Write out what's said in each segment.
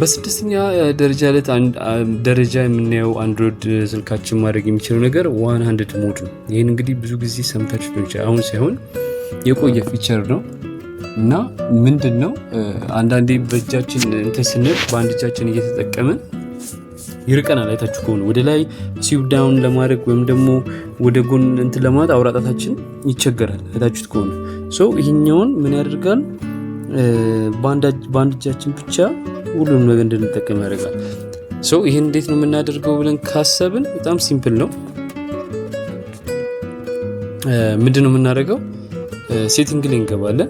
በስድስተኛ ደረጃ ላይ ደረጃ የምናየው አንድሮይድ ስልካችን ማድረግ የሚችለው ነገር 100 ሞድ ነው። ይህን እንግዲህ ብዙ ጊዜ ሰምታችሁ ሊሆን ይችላል። አሁን ሳይሆን የቆየ ፊቸር ነው እና ምንድን ነው አንዳንዴ በእጃችን እንትን ስንል በአንድ እጃችን እየተጠቀምን ይርቀናል። አይታችሁ ከሆነ ወደ ላይ ስዊፕ ዳውን ለማድረግ ወይም ደግሞ ወደ ጎን እንትን ለማለት አውራጣታችን ይቸገራል። አይታችሁት ከሆነ ይሄኛውን ምን ያደርጋል? በአንድ እጃችን ብቻ ሁሉንም ነገር እንድንጠቀም ያደርጋል። ይሄን እንዴት ነው የምናደርገው ብለን ካሰብን በጣም ሲምፕል ነው። ምንድን ነው የምናደርገው? ሴቲንግ ላይ እንገባለን።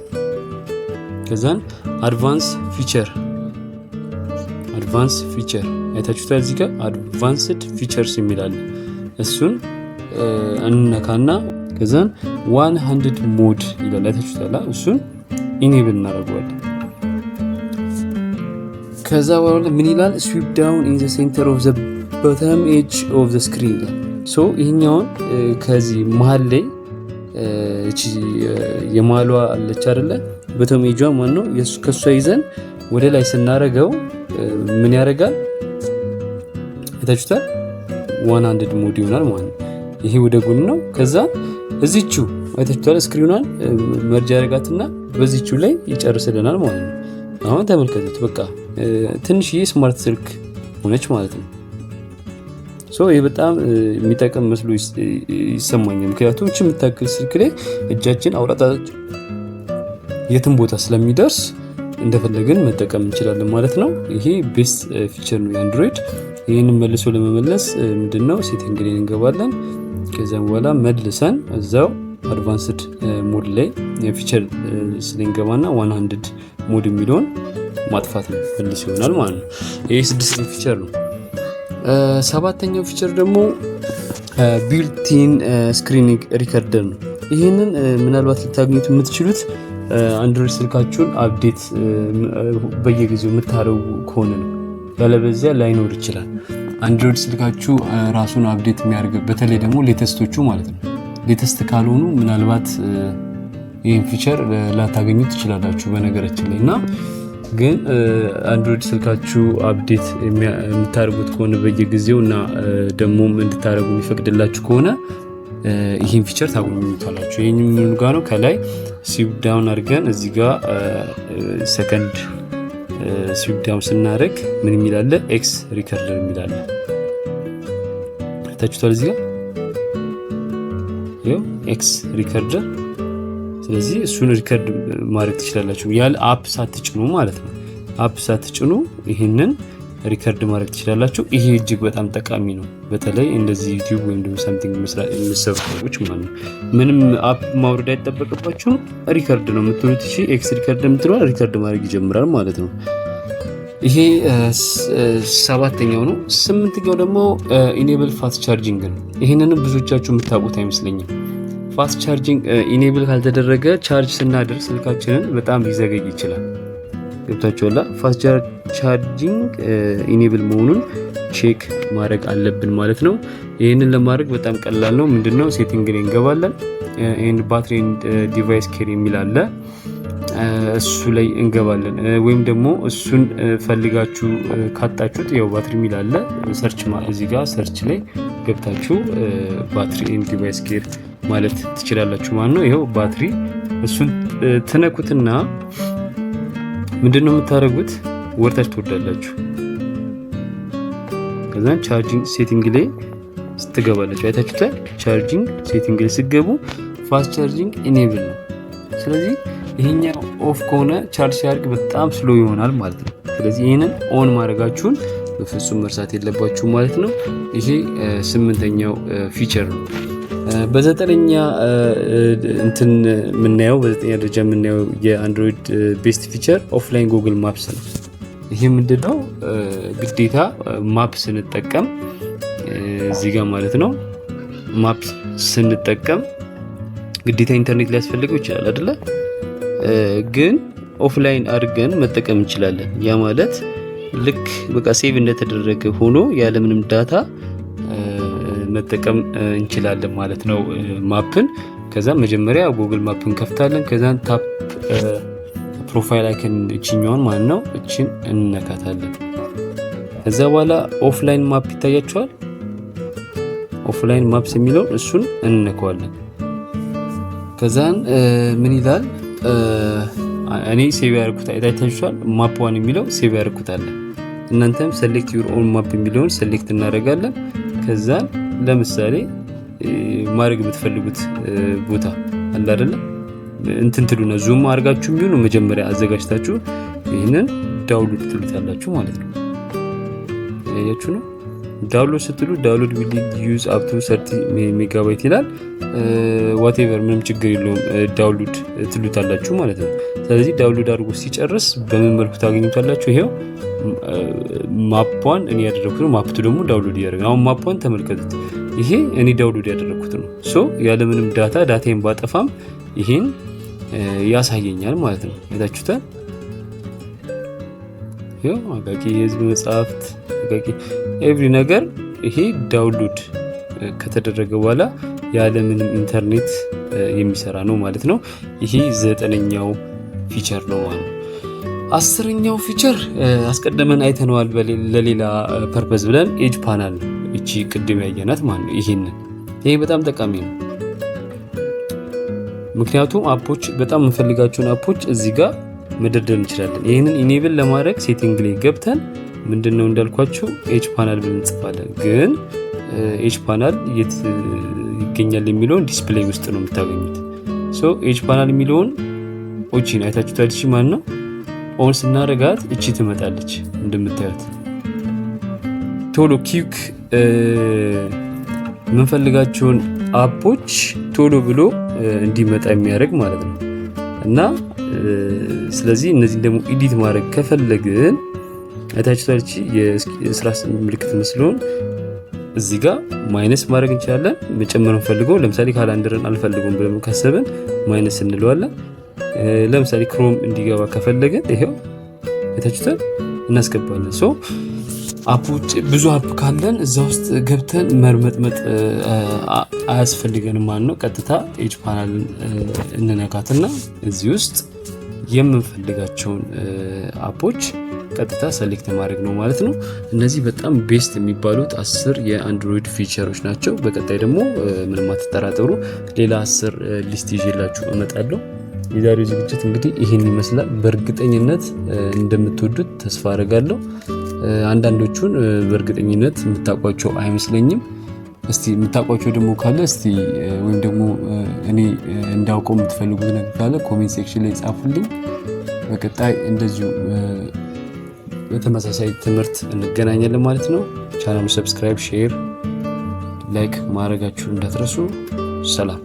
ከዛን አድቫንስ ፊቸር አይታችሁታል። እዚህ ጋር አድቫንስድ ፊቸርስ የሚላል እሱን እንነካና ከዛን 100 ሞድ ይላል። አይታችሁታል። እሱን ኢኔብል እናደርገዋለን። ከዛ በኋላ ምን ይላል? ስዊፕ ዳውን ኢን ዘ ሴንተር ኦፍ ዘ ቦተም ኤጅ ኦፍ ዘ ስክሪን ይላል። ይሄኛውን ከዚህ መሀል ላይ እቺ የማሏ አለች አይደለ? ቦተም ኤጇ ማን ነው? ከሷ ይዘን ወደ ላይ ስናረገው ምን ያደርጋል? አይታችሁታል። 100 ሞድ ይሆናል ማለት ነው። ይሄ ወደ ጎን ነው። ከዛ እዚቹ አይታችሁታል። ስክሪኗን መርጃ ያደርጋትና በዚቹ ላይ ይጨርስልናል ማለት ነው። አሁን ተመልከቱት። በቃ ትንሽዬ ስማርት ስልክ ሆነች ማለት ነው። ይሄ በጣም የሚጠቅም መስሎ ይሰማኛል። ምክንያቱም እቺ የምታክል ስልክ ላይ እጃችን አውራጣችን የትም ቦታ ስለሚደርስ እንደፈለግን መጠቀም እንችላለን ማለት ነው። ይሄ ቤስት ፊቸር ነው የአንድሮይድ። ይህንን መልሶ ለመመለስ ምንድነው ሴቲንግ ላይ እንገባለን። ከዛም በኋላ መልሰን እዛው አድቫንስድ ሞድ ላይ ፊቸር ስለንገባና 100 ሞድ የሚለውን ማጥፋት ነው መልስ ይሆናል ማለት ነው። ይሄ ስድስተኛው ፊቸር ነው። ሰባተኛው ፊቸር ደግሞ ቢልቲን ስክሪን ሪከርደር ነው። ይህንን ምናልባት ልታገኙት የምትችሉት አንድሮይድ ስልካችሁን አፕዴት በየጊዜው የምታደርጉ ከሆነ ነው። ያለበዚያ ላይኖር ይችላል። አንድሮይድ ስልካችሁ ራሱን አፕዴት የሚያደርግ በተለይ ደግሞ ሌተስቶቹ ማለት ነው። ሌተስት ካልሆኑ ምናልባት ይህን ፊቸር ላታገኙ ትችላላችሁ በነገራችን ላይ እና ግን አንድሮይድ ስልካችሁ አፕዴት የምታደርጉት ከሆነ በየጊዜው እና ደግሞ እንድታደርጉ የሚፈቅድላችሁ ከሆነ ይህን ፊቸር ታገኙታላችሁ። ይህን ምን ጋር ነው? ከላይ ስዊፕ ዳውን አድርገን እዚህ ጋር ሰከንድ ስዊፕ ዳውን ስናደርግ ምን የሚላለ? ኤክስ ሪከርደር የሚላለ ታችሁታል። እዚህ ጋር ይኸው ኤክስ ሪከርደር። ስለዚህ እሱን ሪከርድ ማድረግ ትችላላችሁ ያለ አፕ ሳትጭኑ ማለት ነው። አፕ ሳትጭኑ ይሄንን ሪከርድ ማድረግ ትችላላችሁ። ይሄ እጅግ በጣም ጠቃሚ ነው። በተለይ እንደዚህ ዩቲዩብ ወይም ደግሞ ሳምቲንግ መስራት የሚሰሩ ሰዎች ማለት ነው። ምንም አፕ ማውረድ አይጠበቅባችሁም። ሪከርድ ነው የምትሉት። እሺ ኤክስ ሪከርድ የምትሉት ሪከርድ ማድረግ ይጀምራል ማለት ነው። ይሄ ሰባተኛው ነው። ስምንተኛው ደግሞ ኢኔብል ፋስት ቻርጂንግ ነው። ይሄንንም ብዙዎቻችሁ የምታውቁት አይመስለኝም። ፋስት ቻርጂንግ ኢኔብል ካልተደረገ ቻርጅ ስናደርግ ስልካችንን በጣም ሊዘገይ ይችላል። ገብታችኋል? ፋስት ቻርጂንግ ኢኔብል መሆኑን ቼክ ማድረግ አለብን ማለት ነው። ይህንን ለማድረግ በጣም ቀላል ነው። ምንድነው? ሴቲንግ ላይ እንገባለን። ኤንድ ባትሪ ዲቫይስ ኬር የሚል አለ። እሱ ላይ እንገባለን። ወይም ደግሞ እሱን ፈልጋችሁ ካጣችሁት ያው ባትሪ የሚል አለ። ሰርች እዚህ ጋር ሰርች ላይ ገብታችሁ ባትሪ ኤንድ ዲቫይስ ኬር ማለት ትችላላችሁ ማለት ነው። ይሄው ባትሪ እሱን ትነኩትና ምንድነው የምታደርጉት? ወርታች ትወርዳላችሁ። ከዛ ቻርጂንግ ሴቲንግ ላይ ስትገባላችሁ አይታችሁታል። ቻርጂንግ ሴቲንግ ላይ ስትገቡ ፋስት ቻርጂንግ ኢኔብል ነው። ስለዚህ ይሄኛው ኦፍ ከሆነ ቻርጅ ሲያደርግ በጣም ስሎ ይሆናል ማለት ነው። ስለዚህ ይሄንን ኦን ማድረጋችሁን በፍጹም መርሳት የለባችሁ ማለት ነው። ይሄ ስምንተኛው ፊቸር ነው። በዘጠነኛ በዘጠኛ ደረጃ የምናየው የአንድሮይድ ቤስት ፊቸር ኦፍላይን ጉግል ማፕስ ነው። ይሄ ምንድነው? ግዴታ ማፕ ስንጠቀም እዚህ ጋር ማለት ነው። ማፕ ስንጠቀም ግዴታ ኢንተርኔት ሊያስፈልገው ይችላል አይደለ? ግን ኦፍላይን አድርገን መጠቀም እንችላለን። ያ ማለት ልክ በቃ ሴቭ እንደተደረገ ሆኖ ያለምንም ዳታ መጠቀም እንችላለን ማለት ነው ማፕን። ከዛ መጀመሪያ ጉግል ማፕን ከፍታለን። ከዛ ታፕ ፕሮፋይል አይከን እቺኛውን ማለት ነው እቺን እንነካታለን። ከዛ በኋላ ኦፍላይን ማፕ ይታያችኋል። ኦፍላይን ማፕስ የሚለው እሱን እንነካዋለን። ከዛን ምን ይላል እኔ ሴቭ ያደርኩት አይታችኋል። ማፕ 1 የሚለው ሴቭ ያደርኩት አለ። እናንተም ሴሌክት ዩር ኦን ማፕ የሚለውን ሴሌክት እናደርጋለን። ከዛን ለምሳሌ ማድረግ የምትፈልጉት ቦታ አለ አይደለ እንትን ትሉና ዙም አድርጋችሁ የሚሆኑ መጀመሪያ አዘጋጅታችሁ ይሄንን ዳውንሎድ ትሉታላችሁ ማለት ነው። ያያችሁ ነው። ዳውንሎድ ስትሉ ዳውንሎድ ዊል ዩዝ አፕ ቱ 30 ሜጋባይት ይላል። ዋቴቨር ምንም ችግር የለውም ዳውንሎድ ትሉታላችሁ ማለት ነው። ስለዚህ ዳውንሎድ አድርጎ ሲጨርስ በምን መልኩ ታገኙታላችሁ? ይሄው ማፕዋን እኔ ያደረኩት ነው። ማፕቱ ደግሞ ዳውንሎድ ያደርጋል። አሁን ማፕዋን ተመልከቱት። ይሄ እኔ ዳውንሎድ ያደረኩት ነው። ሶ ያለ ምንም ዳታዬን ባጠፋም ይሄን ያሳየኛል ማለት ነው። አይታችሁታል። ይሄው አጋቂ የህዝብ መጻሕፍት አጋቂ ኤቭሪ ነገር ይሄ ዳውንሎድ ከተደረገ በኋላ ያለ ምንም ኢንተርኔት የሚሰራ ነው ማለት ነው። ይሄ 9ኛው ፊቸር ነው ማለት ነው። 10ኛው ፊቸር አስቀድመን አይተነዋል ለሌላ ፐርፐዝ ብለን ኤጅ ፓናል እቺ ቅድም ያየናት ማለት ነው። ይሄ በጣም ጠቃሚ ነው። ምክንያቱም አፖች በጣም የምንፈልጋቸውን አፖች እዚህ ጋር መደርደር እንችላለን። ይሄንን ኢኔብል ለማድረግ ሴቲንግ ላይ ገብተን ምንድነው እንዳልኳችሁ ኤጅ ፓናል ብለን እንጽፋለን። ግን ኤጅ ፓናል የት ይገኛል የሚለውን ዲስፕሌይ ውስጥ ነው የምታገኙት። ሶ ኤጅ ፓናል የሚለውን ኦቺን አይታችሁታል። እሺ ማለት ነው ኦን ስናረጋት እቺ ትመጣለች እንደምታዩት። ቶሎ ኪክ የምንፈልጋቸውን አፖች ቶሎ ብሎ እንዲመጣ የሚያደርግ ማለት ነው። እና ስለዚህ እነዚህን ደግሞ ኤዲት ማድረግ ከፈለግን አይታችሁታል። እቺ የስራ ምልክት መስሎን እዚህ ጋር ማይነስ ማድረግ እንችላለን። መጨመር እንፈልገው ለምሳሌ ካላንደርን አልፈልገውም ብለን ካሰብን ማይነስ እንለዋለን። ለምሳሌ ክሮም እንዲገባ ከፈለግን ይሄው አይታችሁታል እናስገባለን። ሶ አፖች ብዙ አፕ ካለን እዛ ውስጥ ገብተን መርመጥመጥ አያስፈልገንም ማለት ነው። ቀጥታ ኤጅ ፓናልን እንነካትና እዚህ ውስጥ የምንፈልጋቸውን አፖች ቀጥታ ሰሌክት ማድረግ ነው ማለት ነው። እነዚህ በጣም ቤስት የሚባሉት 10 የአንድሮይድ ፊቸሮች ናቸው። በቀጣይ ደግሞ ምንም አትጠራጠሩ ሌላ 10 ሊስት ይዤላችሁ እመጣለሁ። የዛሬው ዝግጅት እንግዲህ ይሄን ይመስላል። በእርግጠኝነት እንደምትወዱት ተስፋ አደርጋለሁ። አንዳንዶቹን በእርግጠኝነት የምታውቋቸው አይመስለኝም። እስቲ የምታውቋቸው ደግሞ ካለ እስቲ ወይም ደግሞ እኔ እንዳውቀው የምትፈልጉት ነገር ካለ ኮሜንት ሴክሽን ላይ ጻፉልኝ። በቀጣይ እንደዚሁ በተመሳሳይ ትምህርት እንገናኛለን ማለት ነው። ቻናሉ ሰብስክራይብ፣ ሼር፣ ላይክ ማድረጋችሁን እንዳትረሱ። ሰላም።